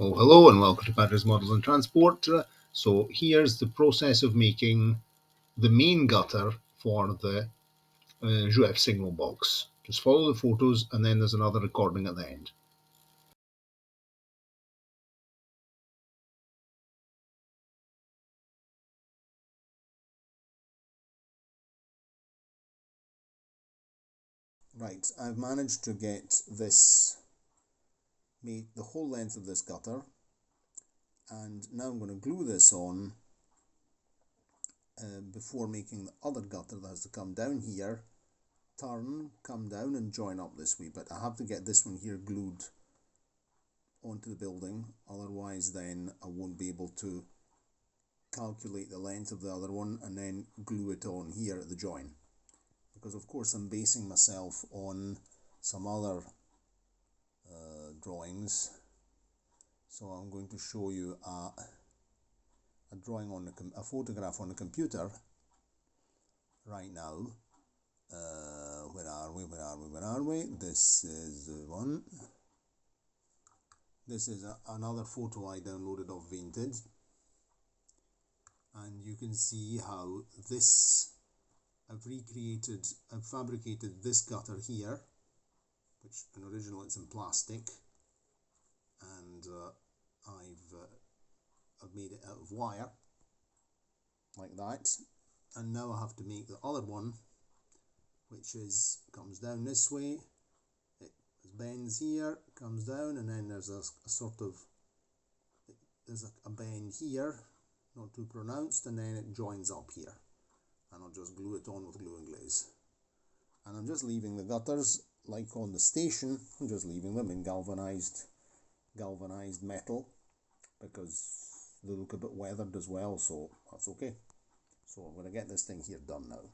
Oh, hello and welcome to Padres Models and Transport. So here's the process of making the main gutter for the Jouef signal box. Just follow the photos and then there's another recording at the end. Right, I've managed to get made the whole length of this gutter, and now I'm going to glue this on before making the other gutter that has to come down here, turn, come down and join up this wee bit. I have to get this one here glued onto the building, otherwise then I won't be able to calculate the length of the other one and then glue it on here at the join, because of course I'm basing myself on some other drawings. So I'm going to show you a drawing on a photograph on the computer right now. Where are we? This is one. This is another photo I downloaded of Vintage, and you can see how I've fabricated this gutter here, which in original it's in plastic, and I've made it out of wire like that. And now I have to make the other one, which comes down this way. It bends here, comes down, and then there's a bend here, not too pronounced, and then it joins up here. And I'll just glue it on with glue and glaze. And I'm just leaving the gutters, like on the station, I'm just leaving them in galvanized metal, because they look a bit weathered as well, so that's okay. So I'm going to get this thing here done now.